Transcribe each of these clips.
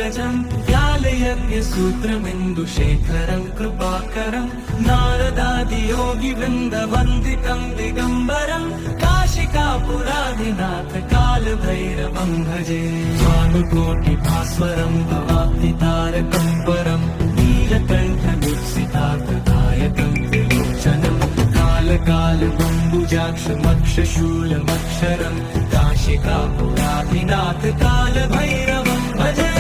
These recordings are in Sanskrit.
पङ्कजं व्यालयज्ञसूत्रमिन्दुशेखरं कृपाकरं नारदादियोगिवृन्दवन्दितं दिगम्बरं काशिकापुराधिनाथ कालभैरवं भजे भानुकोटिभास्वरं भवाब्धितारकं परं नीलकण्ठदुःसितार्थदायकं त्रिलोचनं कालकालबम्बुजाक्षमक्षशूलमक्षरं काशिकापुराधिनाथ कालभैरवं भजे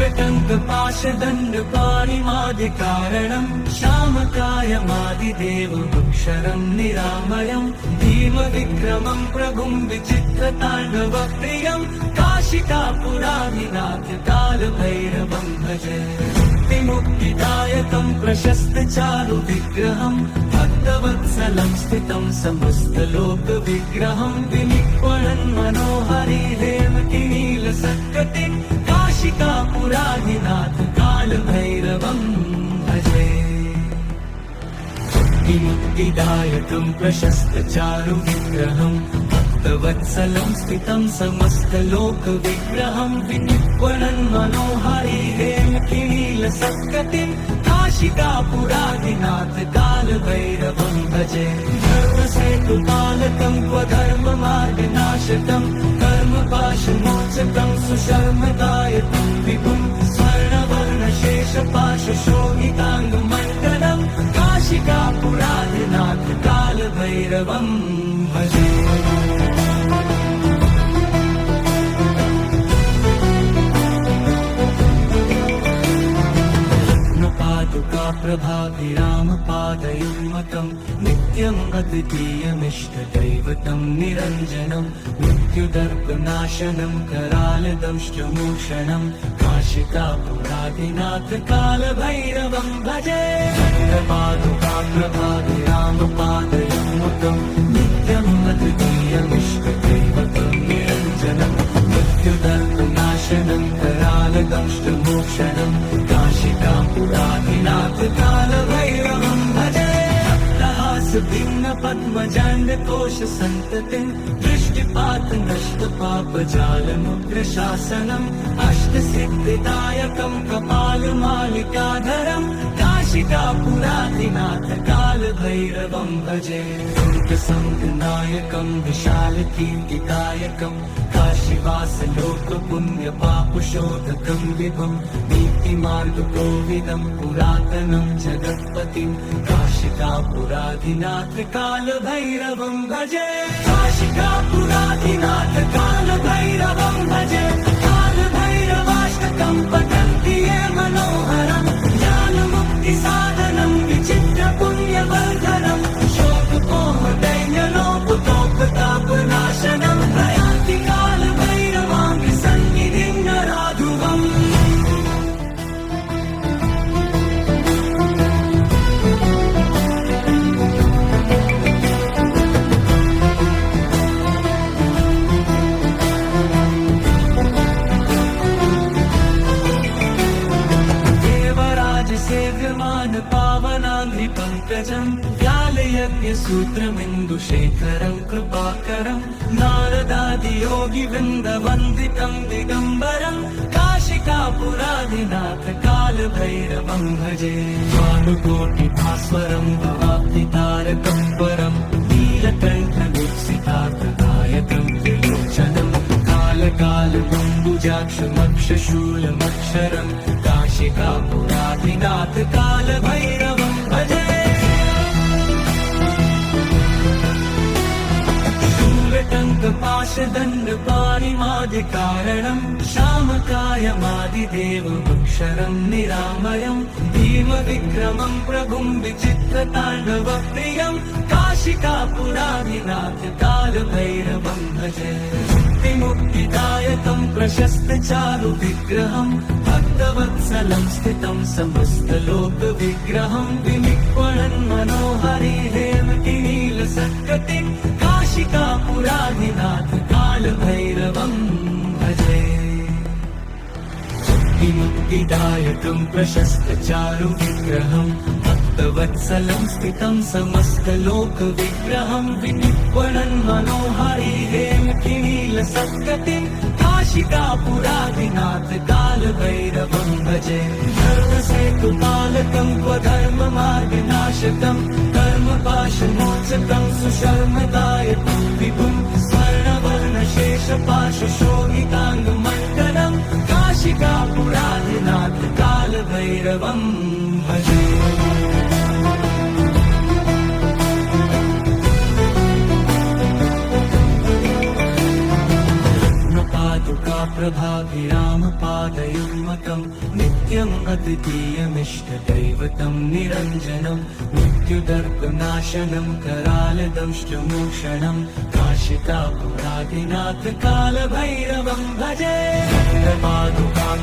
शूलटङ्कपाशदण्डपाणिमादिकारणं श्यामकायमादिदेवमक्षरं निरामयं भीमविक्रमं प्रभुं विचित्रताण्डवप्रियं काशिकापुराधिनाथ कालभैरवं भजे मुक्तिदायकं प्रशस्तचारुविग्रहं भक्तवत्सलं स्थितं समस्तलोकविग्रहं विनिक्वणन् मनोहरि हेमकिनीलसत्कटिं काशिकापुराधिनाथ कालभैरवं भजे मुक्तिदायकं प्रशस्तचारुविग्रहं भक्तवत्सलं स्थितं समस्तलोकविग्रहं विनिक्वणन् मनोहरि हेमकिनीलसत्कटिं काशिकापुराधिनाथ कालभैरवं भजे धर्मसेतुपालकं स्वधर्ममार्गनाशकं कर्मपाशमोचकं सुशर्मदायकं विभुं स्वर्णवर्णशेषपाशशोभिताङ्गमण्डलं काशिकापुराधिनाथ कालभैरवं भजे प्रभाभिरामपादयुग्मकं नित्यम् अद्वितीयमिष्टदैवतं निरञ्जनं मृत्युदर्पनाशनं करालदंष्टमोषणं काशिकापुराधिनाथ कालभैरवं भजे प्रभाभिरामपादयुग्मकं नित्यम् अद्वितीयमिष्टदैवतं निरञ्जनं मृत्युदर्पनाशनं करालदंष्टमोषणं काशिकापुराधिनाथ कालभैरवं भजे भिन्न पद्मजाण्डकोश सन्ततिं दृष्टिपात नष्ट पापजालमुग्रशासनम् अष्टसिद्धिदायकं कपालमालिकाधरं काशिकापुराधिनाथ कालभैरवं भजे दुर्गसङ्गनायकं विशालकीर्तिदायकं काशीवासलोकपुण्यपापशोधकं विभुं नीतिमार्गकोविदं पुरातनं जगत्पतिं काशिकापुराधिनाथ कालभैरवं भजे काशिकापुराधिनाथ कालभैरवं भजे कालभैरवाष्टकं पठन्ति ये मनोहरं ज्ञानमुक्तिसाधनं विचित्रपुण्यवर्धनं शोकपोहदैन्यलोपतोपतापनाशनं प्रयान्ति कालभैरवाङ्गि सन्निधिं नराधुवम् पङ्कजं व्यालयज्ञसूत्रमिन्दुशेखरं कृपाकरं नारदादियोगिवृन्दवन्दितं दिगम्बरं काशिकापुराधिनाथ कालभैरवं भजे भानुकोटिभास्वरं भवाब्धितारकं परं नीलकण्ठदुःसितार्थदायकं त्रिलोचनं कालकालबम्बुजाक्षमक्षशूलमक्षरं काशिकापुराधिनाथ कालभैरवं भजे शूलटङ्कपाशदण्डपाणिमादिकारणं श्यामकायमादिदेवमक्षरं निरामयं भीमविक्रमं प्रभुं विचित्रताण्डवप्रियं काशिकापुराधिनाथ कालभैरवं भजे मुक्तिदायकं प्रशस्तचारुविग्रहं भक्तवत्सलं स्थितं समस्तलोकविग्रहं विनिक्वणन् मनोहरि हेमकिनीलसत्कटिं काशिकापुराधिनाथ कालभैरवं भजे मुक्तिदायकं प्रशस्तचारुविग्रहं भक्तवत्सलं भक्तवत्सलं स्थितं समस्तलोकविग्रहं विनिक्वणन् मनोहरि हेमकिनीलसत्कटिं काशिकापुरादिनाथ कालभैरवं भजे धर्मसेतुपालकं क्वधर्ममार्गनाशकं कर्मपाशमोचकं सुशर्मदायकं विभुं स्वर्णवर्णशेषपाशशोभिताङ्गमण्डलं काशिकापुरादिनाथ कालभैरवं भजे। प्रभाभिरामपादयुग्मकं नित्यम् अद्वितीयमिष्टदैवतं निरञ्जनं मृत्युदर्पनाशनं करालदंष्टमोक्षणं काशिकापुरादिनाथ कालभैरवं भजे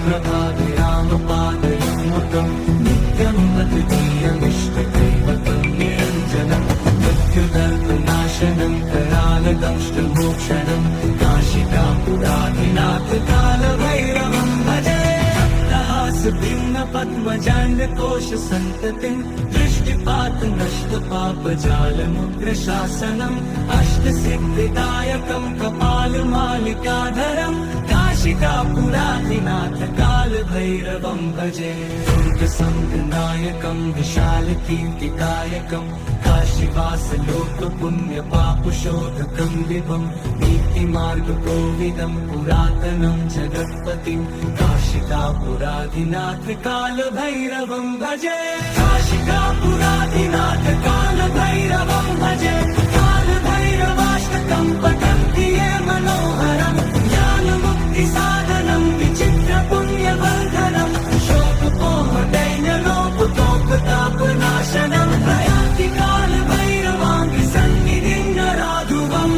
प्रभाभिरामपादयुग्मकं नित्यम् अद्वितीयमिष्टदैवतं निरञ्जनं मृत्युदर्पनाशनं करालदंष्टमोक्षणं काशिकापुरादिनाथ कालभैरवं भजे भिन्न पद्मजाण्डकोश सन्ततिं दृष्टिपात नष्ट पापजालमुग्रशासनम् अष्टसिद्धिदायकं कपालमालिकाधरं काशिकापुरादिनाथ कालभैरवं भजे दुर्गसङ्गनायकं विशालकीर्तिदायकं काशीवासलोकपुण्यपापशोधकं विभं नीतिमार्गकोविदं पुरातनं जगत्पतिं काशिकापुरादिनाथ कालभैरवं भजे काशिकापुरादिनाथ कालभैरवं भजे कालभैरवाष्टकं पठन्ति ये मनोहरं ज्ञानमुक्तिसाधनं विचित्रपुण्यवर्धनं शोकपोहदैन्यलोपतोकतापनाशनं प्रयान्ति कालभैरवाङ्गि सन्निधिं नराधुवम्।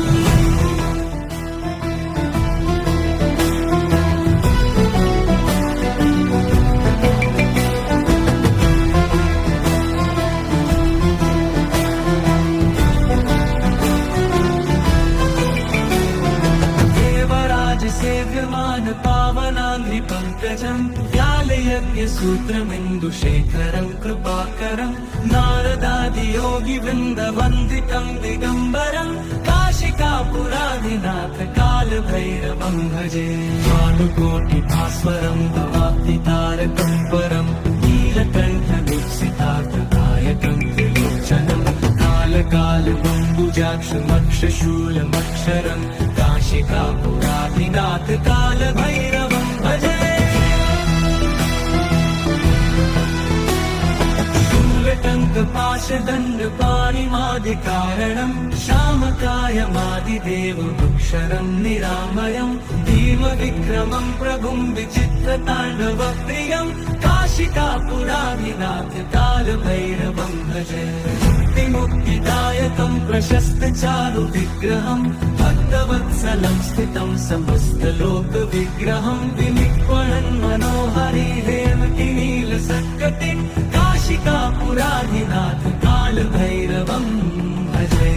सेव्यमान पावनाङ्घ्रि पङ्कजं व्यालयज्ञसूत्रमिन्दुशेखरं कृपाकरं नारदादियोगिवृन्दवन्दितं दिगम्बरं काशिकापुरादिनाथ कालभैरवं भजे भानुकोटिभास्वरं भवाब्धितारकं परं नीलकण्ठदीप्सितार्थदायकं त्रिलोचनं कालकालबम्बुजाक्षमक्षशूलमक्षरं काशिकापुरादिनाथ कालभैरवं भजे शूलटङ्कपाशदण्डपाणिमादिकारणं श्यामकायमादिदेवमक्षरं निरामयं भीमविक्रमं प्रभुं विचित्रताण्डवप्रियं काशिकापुरादिनाथ कालभैरवं भजे मुक्तिदायकं प्रशस्तचारुविग्रहं भक्तवत्सलं स्थितं समस्तलोकविग्रहं विनिक्वणन् मनोहरि हेमकिनीलसत्कटिं काशिकापुरादिनाथ कालभैरवं भजे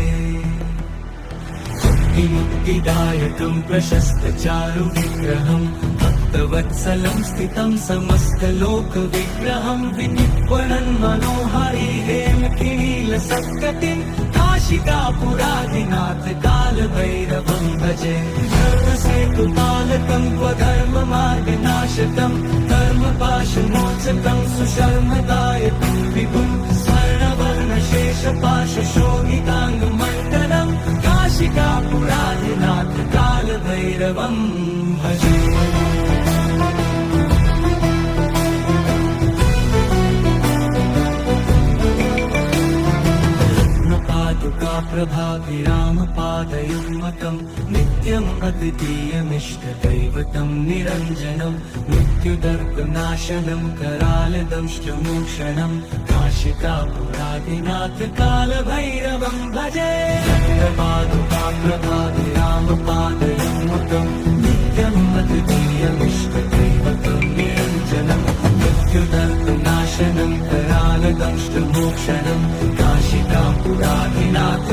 मुक्तिदायकं प्रशस्तचारुविग्रहं भक्तवत्सलं स्थितं समस्तलोकविग्रहं विनिक्वणन् मनोहरि हेमकिनीलसत्कटिं काशिकापुरादिनाथ कालभैरवं भजे धर्मसेतुपालकं क्वधर्ममार्गनाशकं कर्मपाशमोचकं सुशर्मदायकं विभुं स्वर्णवर्णशेषपाशशोभिताङ्गमण्डलं काशिकापुरादिनाथ कालभैरवं भजे। प्रभाभिरामपादयुग्मकं नित्यम् अद्वितीयमिष्टदैवतं निरञ्जनं मृत्युदर्पनाशनं करालदंष्टमोक्षणं काशिकापुरादिनाथ कालभैरवं भजे प्रभाभिरामपादयुग्मकं नित्यम् अद्वितीयमिष्टदैवतं निरञ्जनं मृत्युदर्पनाशनं करालदंष्टमोक्षणं काशिकापुरादिनाथ